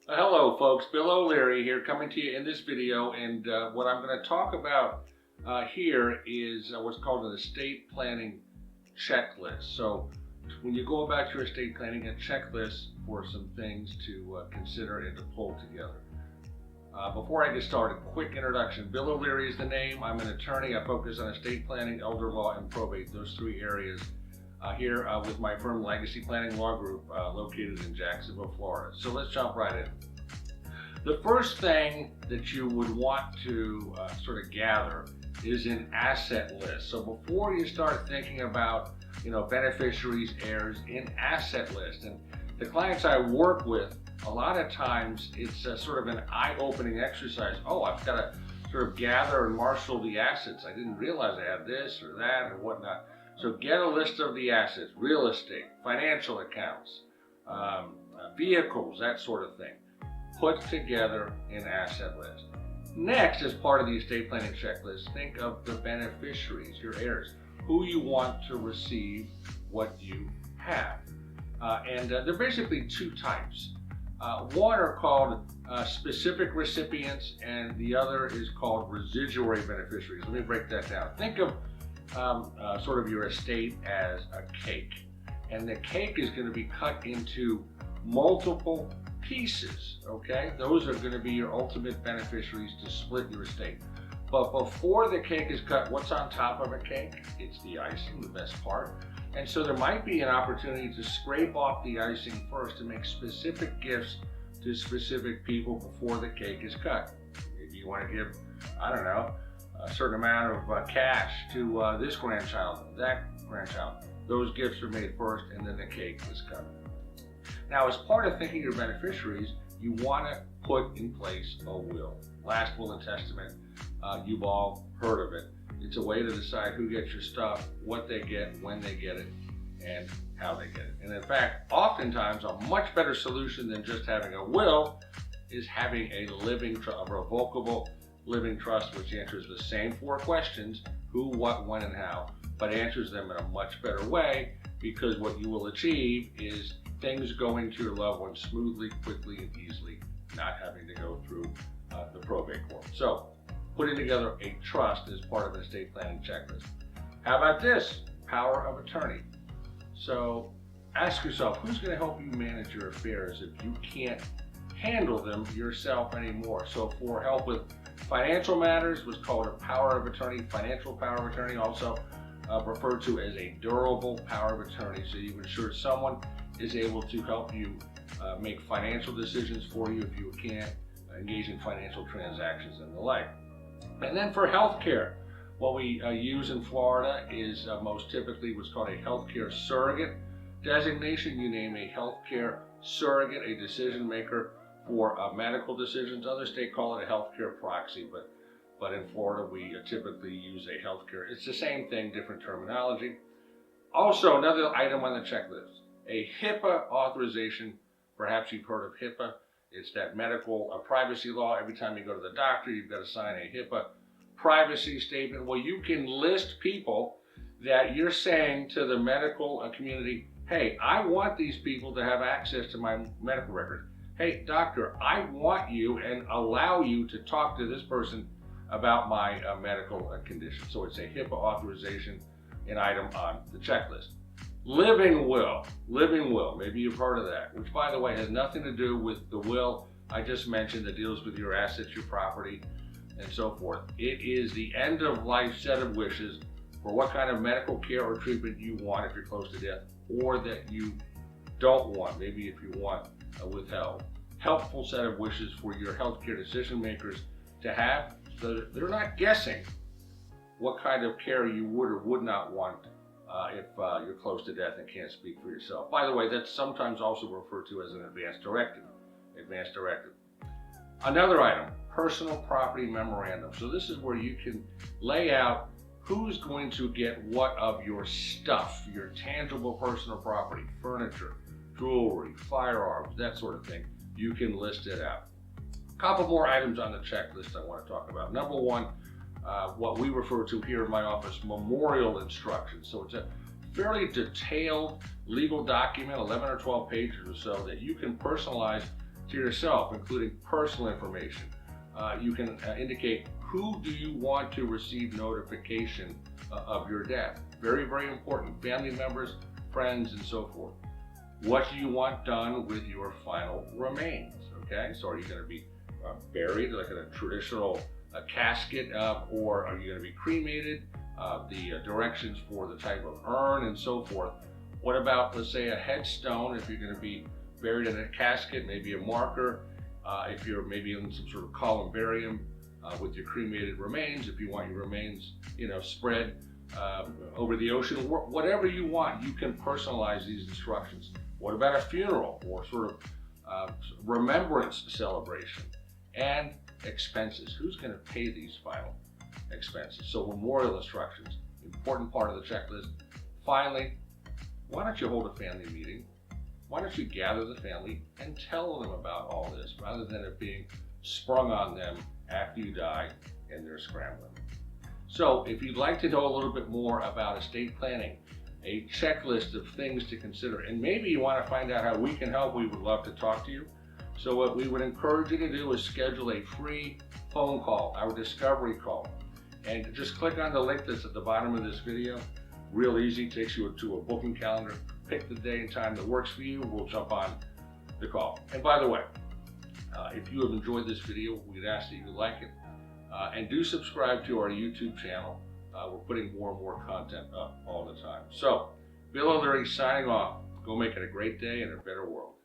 Hello folks, Bill O'Leary here coming to you in this video, and what I'm going to talk about here is what's called an estate planning checklist. So when you go about your estate planning, a checklist for some things to consider and to pull together. Before I get started, quick introduction. Bill O'Leary is the name. I'm an attorney. I focus on estate planning, elder law, and probate, those three areas here with my firm Legacy Planning Law Group located in Jacksonville, Florida. So let's jump right in. The first thing that you would want to sort of gather is an asset list. So before you start thinking about, beneficiaries, heirs, an asset list. And the clients I work with, a lot of times it's sort of an eye-opening exercise. Oh, I've got to sort of gather and marshal the assets. I didn't realize I had this or that or whatnot. So get a list of the assets, real estate, financial accounts, vehicles, that sort of thing. Put together an asset list. Next, as part of the estate planning checklist, think of the beneficiaries, your heirs, who you want to receive what you have. And there are basically two types. One are called specific recipients, and the other is called residuary beneficiaries. Let me break that down. Think of sort of your estate as a cake, and the cake is going to be cut into multiple pieces, okay? Those are going to be your ultimate beneficiaries to split your estate. But before the cake is cut, what's on top of a cake? It's the icing, the best part. And so there might be an opportunity to scrape off the icing first to make specific gifts to specific people before the cake is cut. Maybe you want to give, I don't know, a certain amount of cash to this grandchild, that grandchild. Those gifts are made first, and then the cake is cut. Now, as part of thinking your beneficiaries, you want to put in place a will. Last will and testament, you've all heard of it. It's a way to decide who gets your stuff, what they get, when they get it, and how they get it. And in fact, oftentimes a much better solution than just having a will is having a revocable living trust, which answers the same four questions: who, what, when, and how, but answers them in a much better way, because what you will achieve is things going to your loved ones smoothly, quickly, and easily, not having to go through the probate court. So, putting together a trust is part of an estate planning checklist. How about this? Power of attorney. So, ask yourself, who's going to help you manage your affairs if you can't handle them yourself anymore? So, for help with financial matters, what's called a power of attorney, financial power of attorney, also referred to as a durable power of attorney. So you ensure someone is able to help you make financial decisions for you if you can't engage in financial transactions and the like. And then for healthcare, what we use in Florida is most typically what's called a healthcare surrogate designation. You name a healthcare surrogate, a decision maker for medical decisions. Other states call it a healthcare proxy, but in Florida we typically use a healthcare. It's the same thing, different terminology. Also, another item on the checklist, a HIPAA authorization. Perhaps you've heard of HIPAA. It's that medical privacy law. Every time you go to the doctor, you've got to sign a HIPAA privacy statement. Well, you can list people that you're saying to the medical community, hey, I want these people to have access to my medical records. Hey, doctor, I want you and allow you to talk to this person about my medical condition. So it's a HIPAA authorization, an item on the checklist. Living will, maybe you've heard of that, which by the way has nothing to do with the will I just mentioned that deals with your assets, your property, and so forth. It is the end of life set of wishes for what kind of medical care or treatment you want if you're close to death, or that you don't want, maybe if you want withheld. Helpful set of wishes for your healthcare decision makers to have, so that they're not guessing what kind of care you would or would not want if you're close to death and can't speak for yourself. By the way, that's sometimes also referred to as an advance directive. Another item, personal property memorandum. So this is where you can lay out who's going to get what of your stuff, your tangible personal property, furniture, jewelry, firearms, that sort of thing. You can list it out. A couple more items on the checklist I want to talk about. Number one, what we refer to here in my office, memorial instructions. So it's a fairly detailed legal document, 11 or 12 pages or so, that you can personalize to yourself, including personal information. You can indicate who do you want to receive notification of your death. Very, very important. Family members, friends, and so forth. What do you want done with your final remains? Okay, so are you going to be buried like in a traditional casket, or are you going to be cremated? The directions for the type of urn and so forth. What about, let's say, a headstone? If you're going to be buried in a casket, maybe a marker. If you're maybe in some sort of columbarium with your cremated remains, if you want your remains, spread over the ocean, whatever you want, you can personalize these instructions. What about a funeral or sort of remembrance celebration? And expenses. Who's going to pay these final expenses? So memorial instructions, important part of the checklist. Finally, why don't you hold a family meeting? Why don't you gather the family and tell them about all this rather than it being sprung on them after you die and they're scrambling. So if you'd like to know a little bit more about estate planning, a checklist of things to consider, and maybe you want to find out how we can help, we would love to talk to you. So what we would encourage you to do is schedule a free phone call, our discovery call. And just click on the link that's at the bottom of this video. Real easy, takes you to a booking calendar. Pick the day and time that works for you. We'll jump on the call. And by the way, if you have enjoyed this video, we'd ask that you like it. And do subscribe to our YouTube channel. We're putting more and more content up all the time. So, Bill O'Leary signing off. Go make it a great day and a better world.